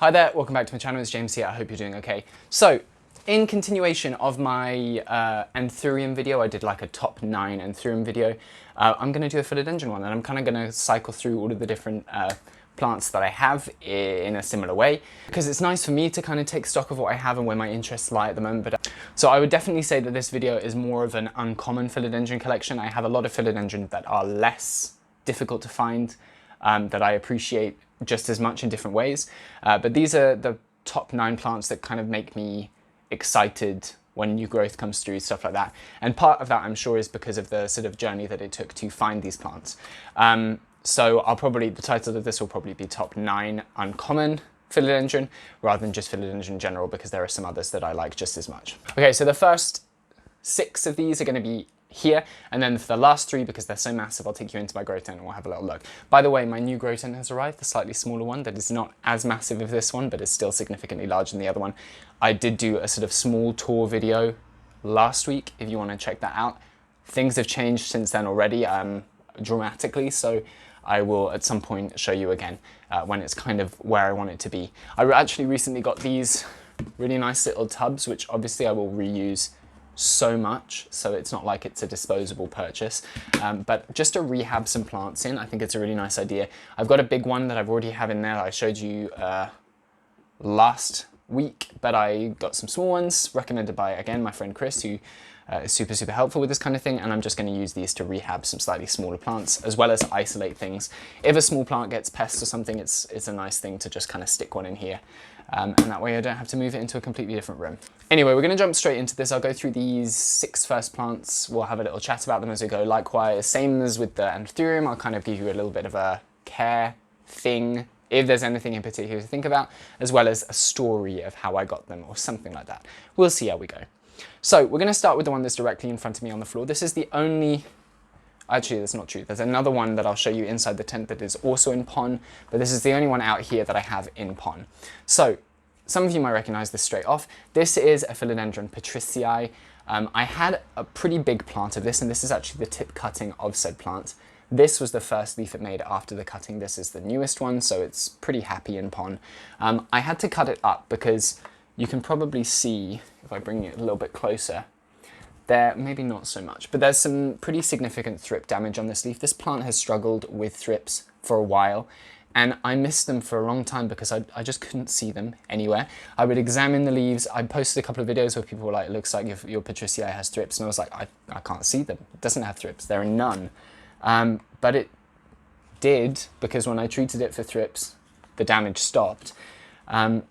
Hi there, welcome back to my channel, it's James here, I hope you're doing okay. So, in continuation of my anthurium video, I did like a top 9 anthurium video, I'm going to do a philodendron one, and I'm kind of going to cycle through all of the different plants that I have in a similar way, because it's nice for me to kind of take stock of what I have and where my interests lie at the moment. So I would definitely say that this video is more of an uncommon philodendron collection. I have a lot of philodendrons that are less difficult to find, that I appreciate just as much in different ways, but these are the top 9 plants that kind of make me excited when new growth comes through, stuff like that. And part of that, I'm sure, is because of the sort of journey that it took to find these plants. So the title of this will probably be top 9 uncommon philodendron rather than just philodendron in general, because there are some others that I like just as much. Okay, so the first 6 of these are going to be here, and then for the last 3, because they're so massive, I'll take you into my grow tent and we'll have a little look. By the way, my new grow tent has arrived, the slightly smaller one that is not as massive as this one, but is still significantly larger than the other one. I did do a sort of small tour video last week, if you want to check that out. Things have changed since then already, dramatically, so I will at some point show you again when it's kind of where I want it to be. I actually recently got these really nice little tubs, which obviously I will reuse so much, so it's not like it's a disposable purchase, but just to rehab some plants in, I think it's a really nice idea. I've got a big one that I've already have in there that I showed you last week, but I got some small ones recommended by, again, my friend Chris, who is super helpful with this kind of thing, and I'm just going to use these to rehab some slightly smaller plants, as well as isolate things. If a small plant gets pests or something, it's a nice thing to just kind of stick one in here, and that way I don't have to move it into a completely different room. Anyway, we're going to jump straight into this. I'll go through these 6 first plants, we'll have a little chat about them as we go. Likewise, same as with the anthurium, I'll kind of give you a little bit of a care thing, if there's anything in particular to think about, as well as a story of how I got them or something like that. We'll see how we go. So we're going to start with the one that's directly in front of me on the floor. This is the only, actually that's not true, there's another one that I'll show you inside the tent that is also in pon, but this is the only one out here that I have in pon. So some of you might recognize this straight off. This is a philodendron patriciae. I had a pretty big plant of this, and this is actually the tip cutting of said plant. This was the first leaf it made after the cutting. This is the newest one, so it's pretty happy in pon. I had to cut it up because you can probably see, if I bring it a little bit closer, there, maybe not so much, but there's some pretty significant thrip damage on this leaf. This plant has struggled with thrips for a while, and I missed them for a long time because I just couldn't see them anywhere. I would examine the leaves. I posted a couple of videos where people were like, it looks like your patricia has thrips, and I was like, I can't see them. It doesn't have thrips, there are none. But it did, because when I treated it for thrips, the damage stopped.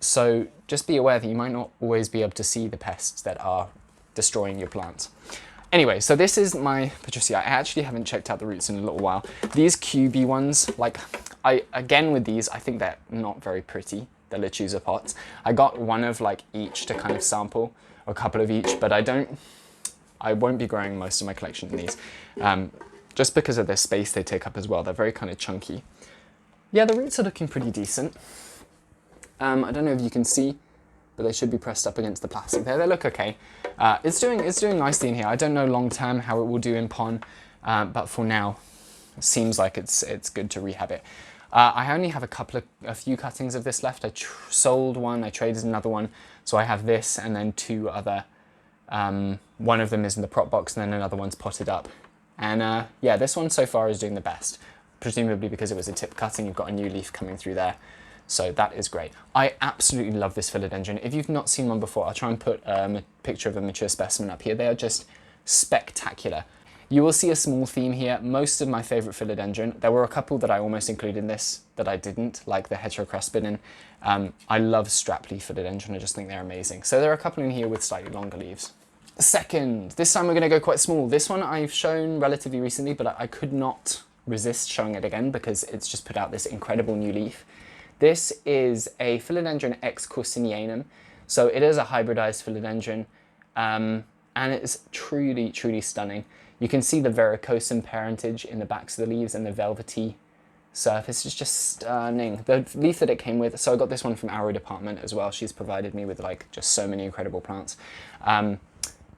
So just be aware that you might not always be able to see the pests that are destroying your plants. Anyway, so this is my patricia. I actually haven't checked out the roots in a little while. These cubey ones, like, again with these, I think they're not very pretty, the lechuza pots. I got one of like each to kind of sample, or a couple of each, but I won't be growing most of my collection in these, just because of the space they take up as well. They're very kind of chunky. Yeah, the roots are looking pretty decent. I don't know if you can see, but they should be pressed up against the plastic there. They look okay. It's doing nicely in here. I don't know long term how it will do in pon, but for now, it seems like it's good to rehab it. I only have a few cuttings of this left. I sold one, I traded another one, so I have this and then 2 other. One of them is in the prop box, and then another one's potted up. And yeah, this one so far is doing the best, presumably because it was a tip cutting. You've got a new leaf coming through there. So that is great. I absolutely love this philodendron. If you've not seen one before, I'll try and put a picture of a mature specimen up here. They are just spectacular. You will see a small theme here. Most of my favorite philodendron, there were a couple that I almost included in this that I didn't, like the heterocrespidin. I love strapleaf philodendron. I just think they're amazing. So there are a couple in here with slightly longer leaves. Second, this time we're going to go quite small. This one I've shown relatively recently, but I could not resist showing it again because it's just put out this incredible new leaf. This is a philodendron X corcinianum, so it is a hybridized philodendron, and it's truly stunning. You can see the verrucosum parentage in the backs of the leaves, and the velvety surface is just stunning. The leaf that it came with, so I got this one from our department as well. She's provided me with like just so many incredible plants.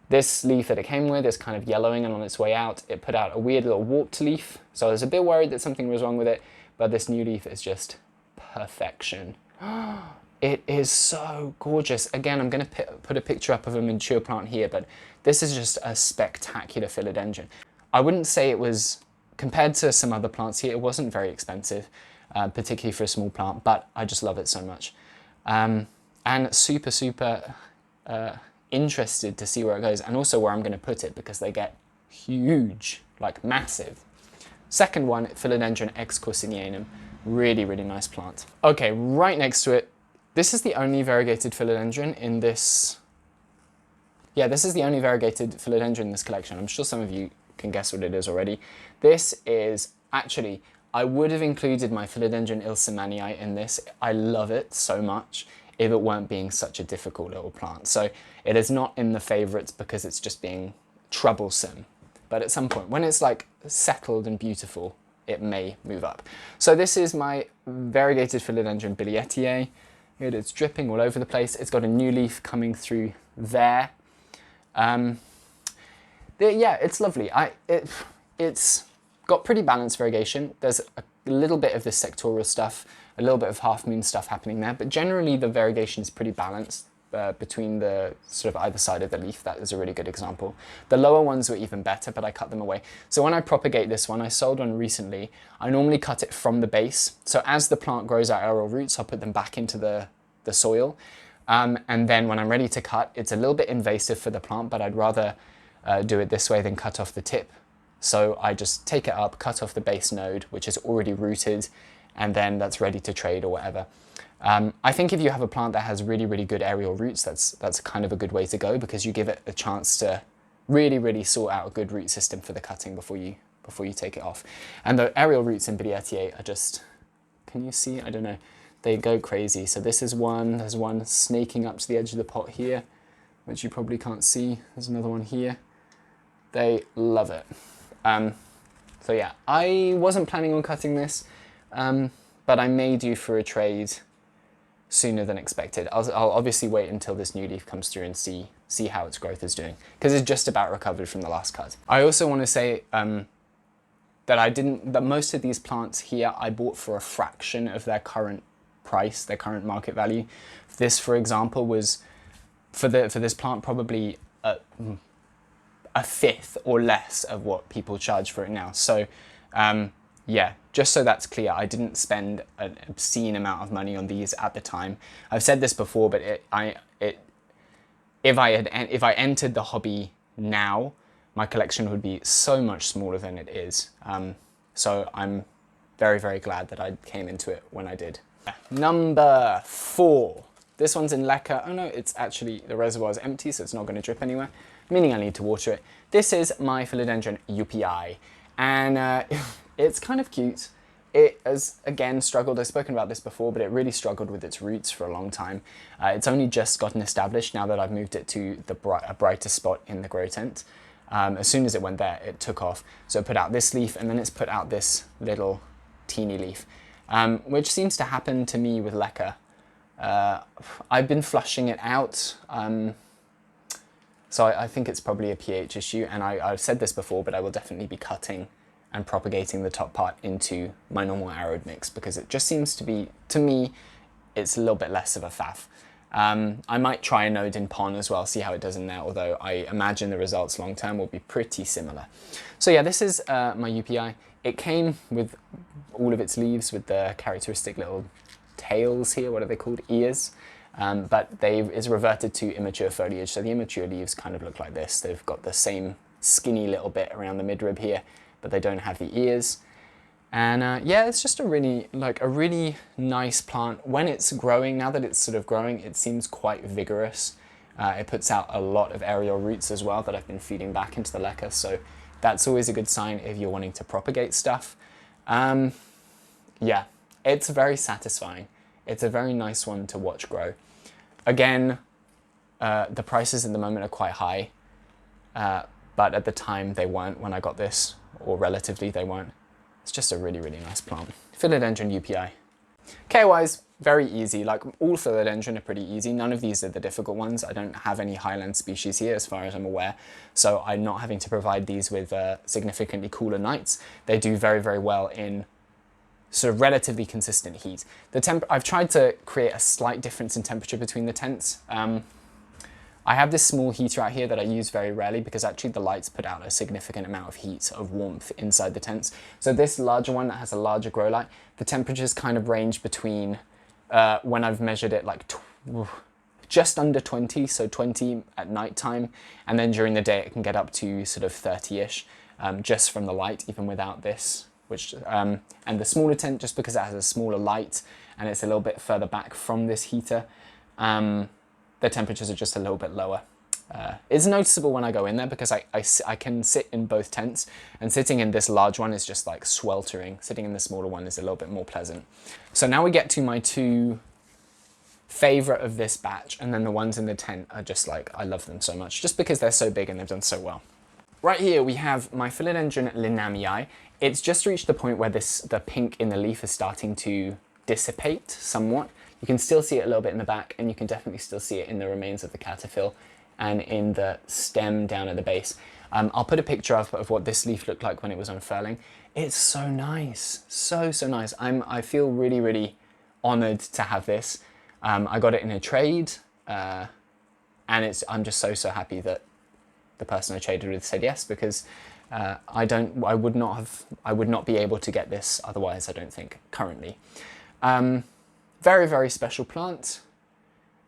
This leaf that it came with is kind of yellowing, and on its way out, it put out a weird little warped leaf. So I was a bit worried that something was wrong with it, but this new leaf is just perfection. It is so gorgeous. Again, I'm going to put a picture up of a mature plant here, but this is just a spectacular philodendron. I wouldn't say it was, compared to some other plants here, it wasn't very expensive, particularly for a small plant, but I just love it so much. And super, super interested to see where it goes, and also where I'm going to put it, because they get huge, like massive. Second one, Philodendron X corcinianum. Really, really nice plant. Okay, right next to it, this is the only variegated philodendron in this. Yeah, this is the only variegated philodendron in this collection. I'm sure some of you can guess what it is already. This is actually, I would have included my Philodendron ilsimanii in this. I love it so much if it weren't being such a difficult little plant. So it is not in the favorites because it's just being troublesome. But at some point, when it's like settled and beautiful, it may move up. So this is my variegated Philodendron billietiae. It's dripping all over the place. It's got a new leaf coming through there. Yeah, it's lovely. It's got pretty balanced variegation. There's a little bit of this sectorial stuff, a little bit of half moon stuff happening there, but generally the variegation is pretty balanced between the sort of either side of the leaf. That is a really good example. The lower ones were even better, but I cut them away. So when I propagate this one, I sold one recently, I normally cut it from the base. So as the plant grows out aerial roots, I'll put them back into the soil. And then when I'm ready to cut, it's a little bit invasive for the plant, but I'd rather do it this way than cut off the tip. So I just take it up, cut off the base node, which is already rooted, and then that's ready to trade or whatever. I think if you have a plant that has really, really good aerial roots, that's kind of a good way to go, because you give it a chance to really, really sort out a good root system for the cutting before you take it off. And the aerial roots in billietiae are just, can you see? I don't know. They go crazy. So this is one, there's one snaking up to the edge of the pot here, which you probably can't see. There's another one here. They love it. So yeah, I wasn't planning on cutting this, but I may do for a trade sooner than expected. I'll obviously wait until this new leaf comes through and see how its growth is doing, because it's just about recovered from the last cut. I also want to say that most of these plants here I bought for a fraction of their current price, their current market value. This, for example, was for this plant probably a fifth or less of what people charge for it now. So yeah, just so that's clear, I didn't spend an obscene amount of money on these at the time. I've said this before, but if I entered the hobby now, my collection would be so much smaller than it is. So I'm very, very glad that I came into it when I did. Number 4. This one's in Leca. Oh no, it's actually, the reservoir is empty, so it's not going to drip anywhere, meaning I need to water it. This is my Philodendron UPI, and it's kind of cute. It has, again, struggled. I've spoken about this before, but it really struggled with its roots for a long time. It's only just gotten established now that I've moved it to a brighter spot in the grow tent. As soon as it went there, it took off. So it put out this leaf, and then it's put out this little teeny leaf, which seems to happen to me with Leca. I've been flushing it out, so I think it's probably a pH issue, and I've said this before, but I will definitely be cutting and propagating the top part into my normal aroid mix, because it just seems to be, to me, it's a little bit less of a faff. I might try a node in pon as well, see how it does in there, although I imagine the results long term will be pretty similar. So yeah, this is my UPI. It came with all of its leaves with the characteristic little tails here, what are they called? Ears. But it's reverted to immature foliage, so the immature leaves kind of look like this. They've got the same skinny little bit around the midrib here, but they don't have the ears. And yeah, it's just a really nice plant. When it's growing, now that it's sort of growing, it seems quite vigorous. It puts out a lot of aerial roots as well that I've been feeding back into the Leca, so that's always a good sign if you're wanting to propagate stuff. Yeah, it's very satisfying. It's a very nice one to watch grow. Again, the prices at the moment are quite high, but at the time they weren't when I got this, or relatively they weren't. It's just a really, really nice plant. Philodendron UPI. Care-wise, very easy. Like, all philodendron are pretty easy. None of these are the difficult ones. I don't have any highland species here as far as I'm aware, so I'm not having to provide these with significantly cooler nights. They do very, very well in sort of relatively consistent heat. I've tried to create a slight difference in temperature between the tents. I have this small heater out here that I use very rarely because actually the lights put out a significant amount of heat, of warmth inside the tents. So this larger one that has a larger grow light, the temperatures kind of range between, when I've measured it, like just under 20, so 20 at night time, and then during the day it can get up to sort of 30-ish, just from the light, even without this. And the smaller tent, just because it has a smaller light and it's a little bit further back from this heater, the temperatures are just a little bit lower. It's noticeable when I go in there because I can sit in both tents, and sitting in this large one is just like sweltering. Sitting in the smaller one is a little bit more pleasant. So now we get to my two favorite of this batch, and then the ones in the tent are just like, I love them so much just because they're so big and they've done so well. Right here we have my Philodendron lynnhannoniae. It's just reached the point where the pink in the leaf is starting to dissipate somewhat. You can still see it a little bit in the back, and you can definitely still see it in the remains of the caterpillar and in the stem down at the base. I'll put a picture of what this leaf looked like when it was unfurling. It's so nice, so nice. I feel really, really honored to have this. I got it in a trade, and I'm just so happy that the person I traded with said yes, because I would not be able to get this otherwise, I don't think, currently. Very, very special plant.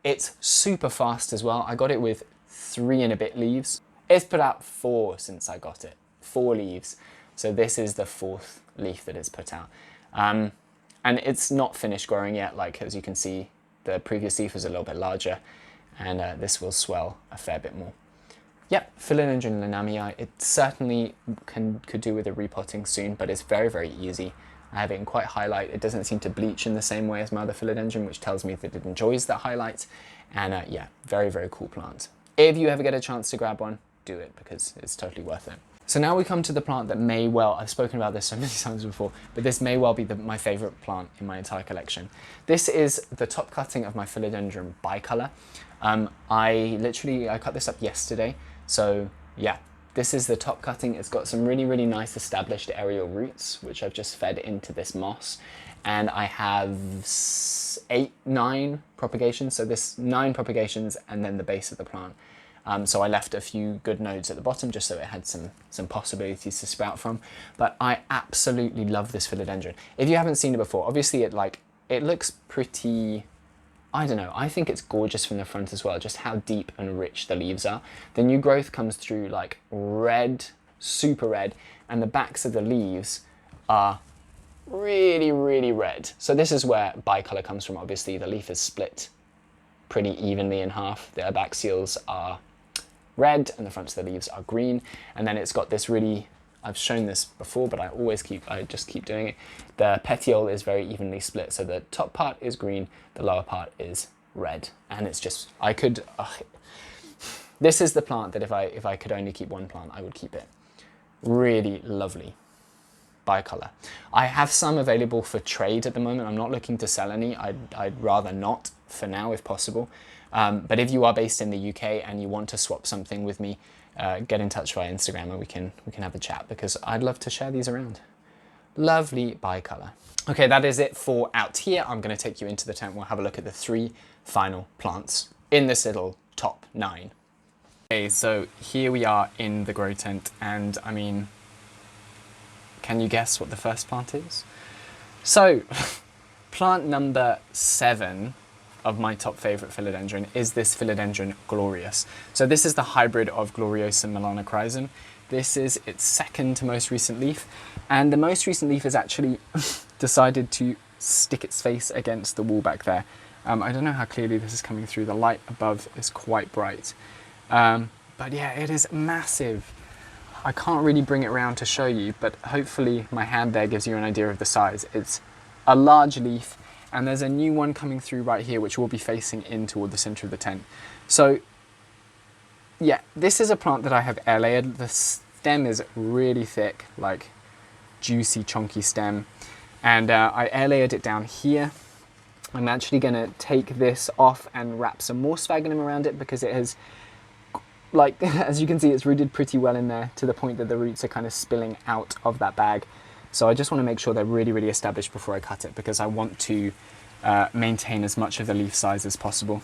It's super fast as well. I got it with 3 and a bit leaves. It's put out 4 since I got it, 4 leaves. So this is the 4th leaf that it's put out. And it's not finished growing yet. Like, as you can see, the previous leaf was a little bit larger, and this will swell a fair bit more. Yep, Philodendron lynnhannoniae. It certainly could do with a repotting soon, but it's very, very easy. I have it in quite highlight. It doesn't seem to bleach in the same way as my other philodendron, which tells me that it enjoys that highlight. And yeah, very, very cool plant. If you ever get a chance to grab one, do it, because it's totally worth it. So now we come to the plant that may well, I've spoken about this so many times before, but this may well be my favorite plant in my entire collection. This is the top cutting of my Philodendron bicolor. I cut this up yesterday. So yeah, this is the top cutting. It's got some really, really nice established aerial roots, which I've just fed into this moss. And I have 9 propagations. So this 9 propagations and then the base of the plant. So I left a few good nodes at the bottom just so it had some possibilities to sprout from. But I absolutely love this philodendron. If you haven't seen it before, obviously it looks pretty, I don't know, I think it's gorgeous from the front as well, just how deep and rich the leaves are. The new growth comes through like red, super red, and the backs of the leaves are really, really red. So this is where bicolor comes from. Obviously the leaf is split pretty evenly in half. The abaxials are red and the fronts of the leaves are green, and then it's got this really, I've shown this before, but I just keep doing it. The petiole is very evenly split, so the top part is green, the lower part is red, and it's just, this is the plant that if I could only keep one plant, I would keep it. Really lovely bicolor. I have some available for trade at the moment. I'm not looking to sell any. I'd rather not for now if possible. But if you are based in the UK and you want to swap something with me, get in touch via Instagram and we can have a chat, because I'd love to share these around. Lovely bicolor. Okay, that is it for out here. I'm going to take you into the tent. We'll have a look at the 3 final plants in this little top 9. Okay, so here we are in the grow tent, and I mean, can you guess what the first plant is? So, plant number 7 of my top favorite philodendron is this Philodendron glorious. So this is the hybrid of Gloriosa melanochrysum. This is its second to most recent leaf, and the most recent leaf has actually decided to stick its face against the wall back there. I don't know how clearly this is coming through. The light above is quite bright. But yeah, it is massive. I can't really bring it around to show you, but hopefully my hand there gives you an idea of the size. It's a large leaf, and there's a new one coming through right here, which will be facing in toward the center of the tent. So yeah, this is a plant that I have air layered. The stem is really thick, like juicy, chunky stem. And I air layered it down here. I'm actually gonna take this off and wrap some more sphagnum around it, because it has, like, as you can see, it's rooted pretty well in there to the point that the roots are kind of spilling out of that bag. So I just want to make sure they're really, really established before I cut it, because I want to maintain as much of the leaf size as possible.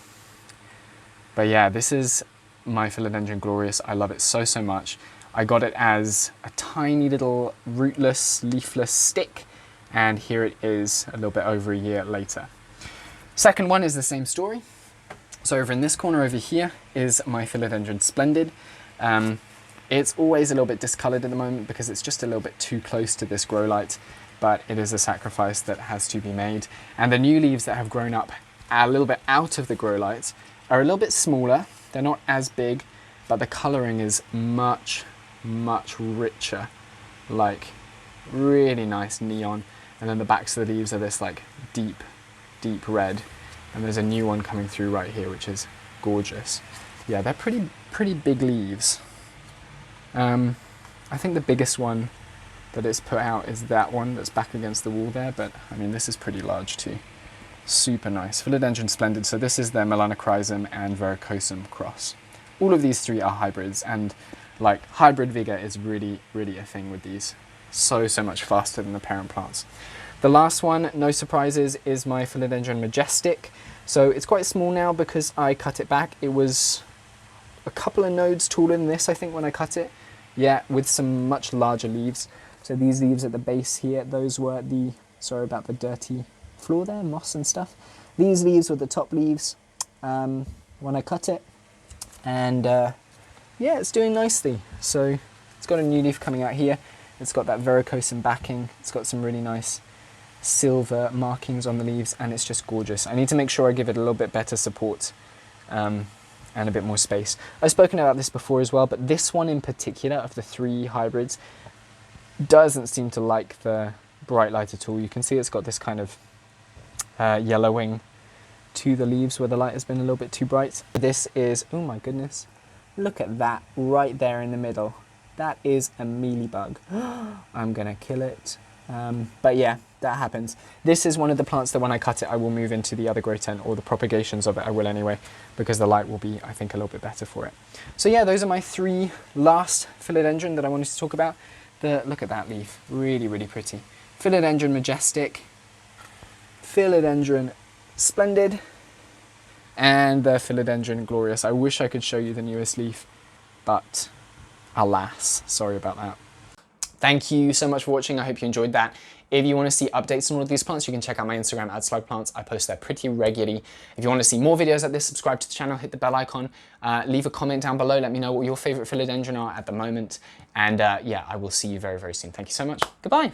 But yeah, this is my Philodendron glorious. I love it so, so much. I got it as a tiny little rootless, leafless stick, and here it is a little bit over a year later. Second one is the same story. So over in this corner over here is my Philodendron Splendid. It's always a little bit discolored at the moment because it's just a little bit too close to this grow light, but it is a sacrifice that has to be made. And the new leaves that have grown up a little bit out of the grow light are a little bit smaller. They're not as big, but the coloring is much, much richer, like really nice neon. And then the backs of the leaves are this like deep, deep red. And there's a new one coming through right here, which is gorgeous. Yeah, they're pretty big leaves. I think the biggest one that it's put out is that one that's back against the wall there, but I mean, this is pretty large too. Super nice. Philodendron Splendid. So this is their melanochrysum and verrucosum cross. All of these three are hybrids, and like hybrid vigor is really, really a thing with these. So much faster than the parent plants. The last one, no surprises, is my Philodendron Majestic. So it's quite small now because I cut it back. It was a couple of nodes taller than this, I think, when I cut it. Yeah, with some much larger leaves. So these leaves at the base here, those were the, sorry about the dirty floor there, moss and stuff. These leaves were the top leaves when I cut it. And yeah, it's doing nicely. So it's got a new leaf coming out here. It's got that verrucosum backing. It's got some really nice silver markings on the leaves, and it's just gorgeous. I need to make sure I give it a little bit better support and a bit more space. I've spoken about this before as well, but this one in particular of the three hybrids doesn't seem to like the bright light at all. You can see it's got this kind of yellowing to the leaves where the light has been a little bit too bright. This is, oh my goodness, look at that right there in the middle. That is a mealybug. I'm gonna kill it. But yeah, that happens. This is one of the plants that when I cut it, I will move into the other grow tent, or the propagations of it I will anyway, because the light will be, I think, a little bit better for it. So yeah, those are my three last philodendron that I wanted to talk about. Look at that leaf, really, really pretty. Philodendron Majestic, Philodendron Splendid, and the Philodendron Glorious. I wish I could show you the newest leaf, but alas, sorry about that. Thank you so much for watching. I hope you enjoyed that. If you want to see updates on all of these plants, you can check out my Instagram @slugplants. I post there pretty regularly. If you want to see more videos like this, subscribe to the channel, hit the bell icon, leave a comment down below. Let me know what your favorite philodendron are at the moment. And yeah, I will see you very, very soon. Thank you so much. Goodbye.